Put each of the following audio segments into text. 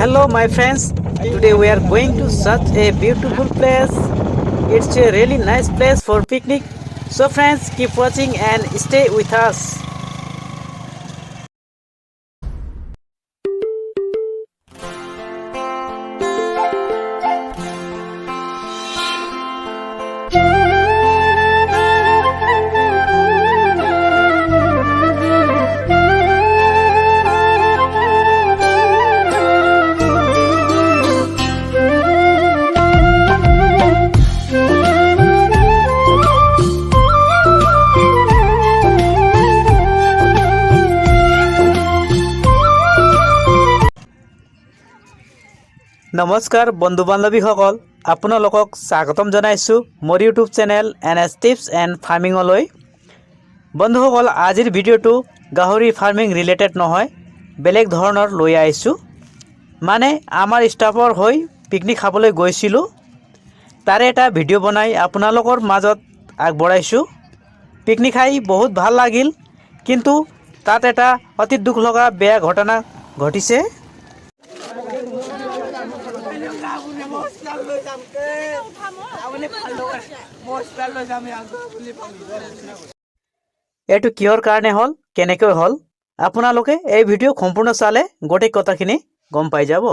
Hello my friends, today we are going to such a beautiful place. It's a really nice place for picnic. So friends, keep watching and stay with us. নমস্কাৰ বন্ধু বান্ধৱীসকল আপোনালোকক স্বাগতম জনাইছো মোৰ YouTube channel NS tips and ফাৰ্মিঙলৈ বন্ধুসকল আজিৰ ভিডিঅ'টো গাহৰি ফাৰ্মিং ৰিলেটেড নহয় বেলেগ ধৰণৰ লৈ আহিছো মানে আমাৰ ষ্টাফৰ হৈ পিকনিক খাবলৈ গৈছিলো তাৰে এটা ভিডিঅ' বনাই আপোনালোকৰ মাজত আগবঢ়াইছো পিকনিক খাই বহুত ভাল লাগিল কিন্তু তাত এটা অতি দুখ লগা বেয়া ঘটনা ঘটিছে এটো কিহৰ কাৰণে হল কেনেকৈ হল আপোনালোকে এই ভিডিঅ' সম্পূৰ্ণ চালে গোটেই কথাখিনি গম পাই যাব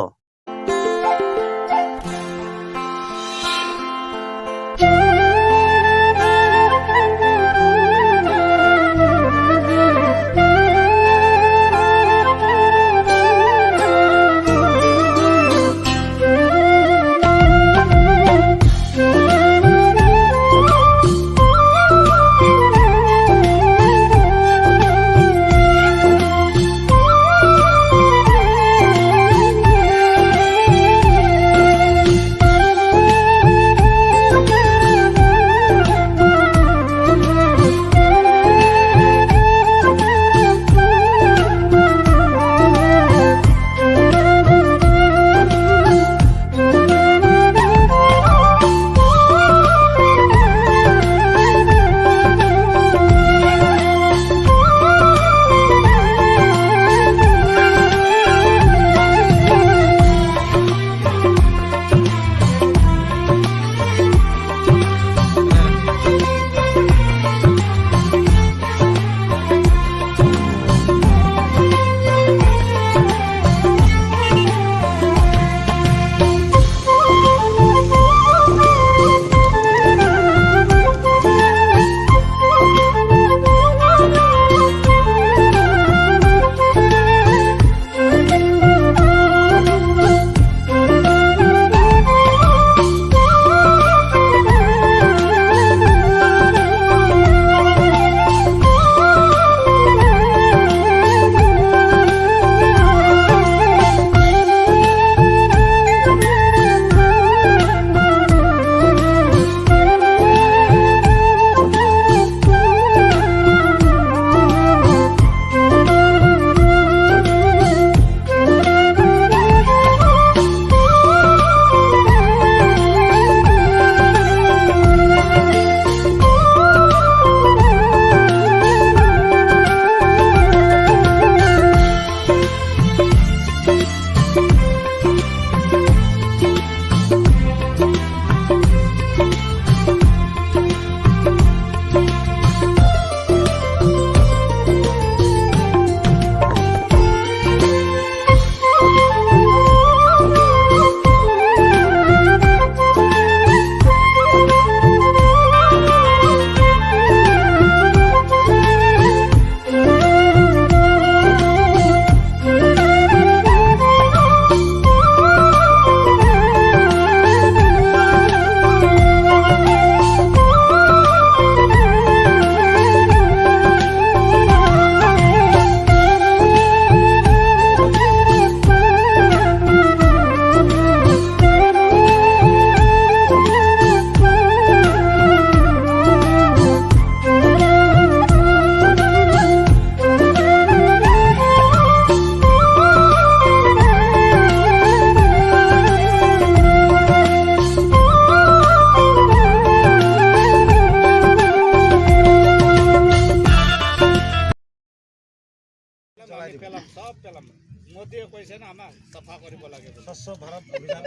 মোদীয়ে কৈছে না আমাক চাফা কৰিব লাগে স্বচ্ছ ভাৰত অভিযান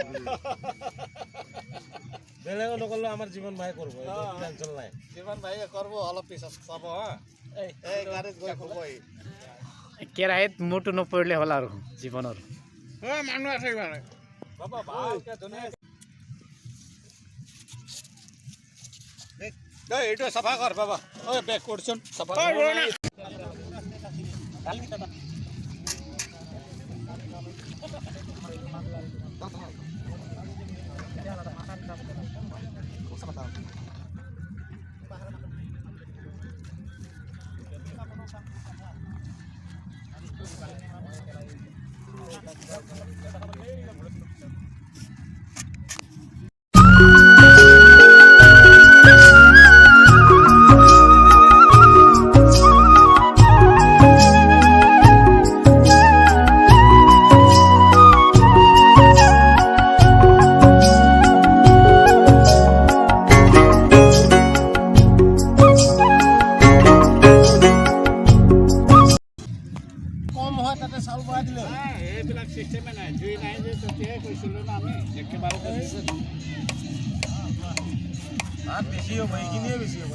বেলেগো নকৰিলে আমাৰ জীৱন ভাই কৰিব টেনচন নাই জীৱন ভাইয়ে কৰিব অলপ পিছত চাব হা এই গাড়ীত গৈ শুবই কেৰাহীত মূৰটো নপৰিলে হ'ল আৰু জীৱনৰ মানুহ আছে মানে বাবা ভালকে ধুনীয়াকে এইটো চাফা কৰ বাবা ঐ বেক কৰচোন চাফা এইবিলাক চিষ্টেমে নাই জুই নাই যে তেতিয়াই কৈছিলোঁ না আমি একেবাৰে বেছি হ'ব এইখিনিয়ে বেছি হ'ব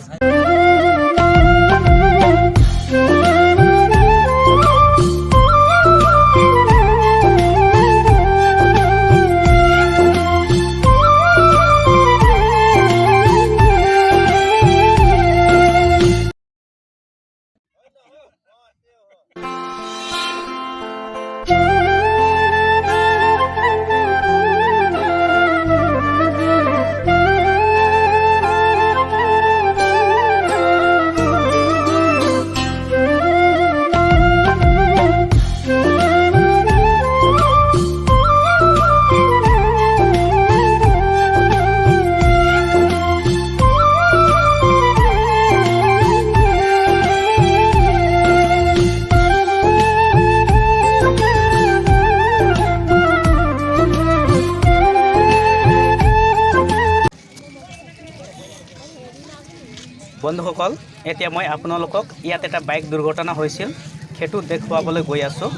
বন্ধুসকল এতিয়া মই আপোনালোকক ইয়াত এটা বাইক দুৰ্ঘটনা হৈছিল সেইটো দেখুৱাবলৈ গৈ আছোঁ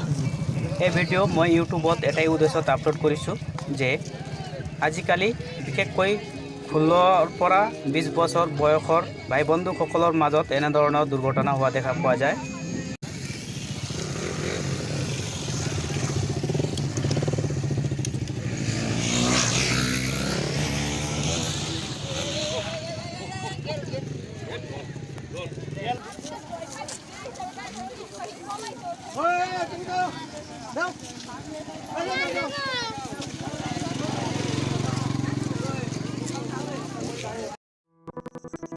এই ভিডিঅ' মই ইউটিউবত এটাই উদ্দেশ্যত আপলোড কৰিছোঁ যে আজিকালি বিশেষকৈ 16ৰ পৰা 20 বছৰ বয়সৰ ভাই বন্ধুসকলৰ মাজত এনেধৰণৰ দুৰ্ঘটনা হোৱা দেখা পোৱা যায়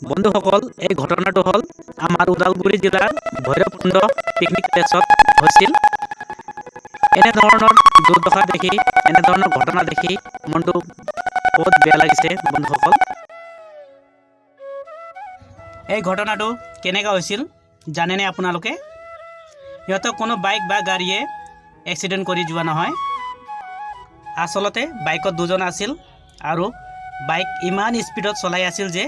বন্ধুসকল এই ঘটনাটো হ'ল আমাৰ ওদালগুৰি জিলাৰ ভৈৰৱকুণ্ড পিকনিক প্লেচত হৈছিল এনেধৰণৰ দুৰ্দশা দেখি এনেধৰণৰ ঘটনা দেখি মনটো বহুত বেয়া লাগিছে বন্ধুসকল এই ঘটনাটো কেনেকৈ হৈছিল জানেনে আপোনালোকে ইহঁতক কোনো বাইক বা গাড়ীয়ে এক্সিডেণ্ট কৰি যোৱা নহয় আচলতে বাইকত দুজন আছিল আৰু বাইক ইমান স্পীডত চলাই আছিল যে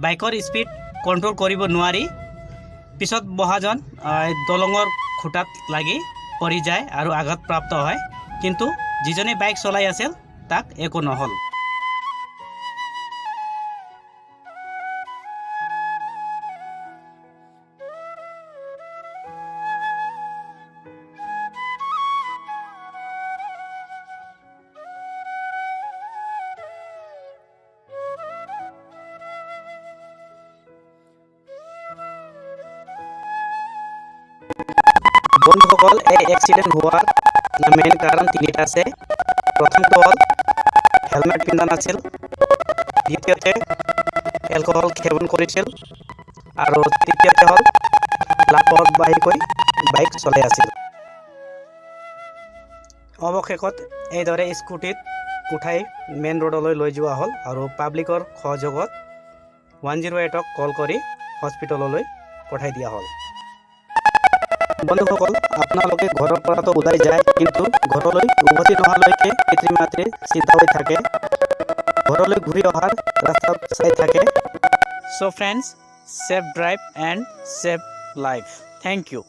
বাইকৰ স্পীড কণ্ট্ৰোল কৰিব নোৱাৰি পিছত বহাজন দলঙৰ খুঁটাত লাগি পৰি যায় আৰু আঘাতপ্ৰাপ্ত হয় কিন্তু যিজনে বাইক চলাই আছিল তাক একো নহ'ল বন্ধুসকল এই এক্সিডেণ্ট হোৱাৰ মেইন কাৰণ তিনিটা আছে প্ৰথমটো হ'ল হেলমেট পিন্ধা নাছিল দ্বিতীয়তে এলকহল সেৱন কৰিছিল আৰু তৃতীয়তে হ'ল লাপৰবাহীকৈ বাইক চলাই আছিল অৱশেষত এইদৰে স্কুটিত উঠাই মেইন ৰোডলৈ লৈ যোৱা হ'ল আৰু পাব্লিকৰ সহযোগত 108ক কল কৰি হস্পিটেললৈ পঠাই দিয়া হ'ল বন্ধুসকল আপোনালোকে ঘৰৰ পৰাতো ওলাই যায় কিন্তু ঘৰলৈ উভতি নহালৈকে পিতৃ মাতৃ চিন্তা হৈ থাকে ঘৰলৈ ঘূৰি অহাৰ ৰাস্তা চাই থাকে so friends safe drive and safe life thank U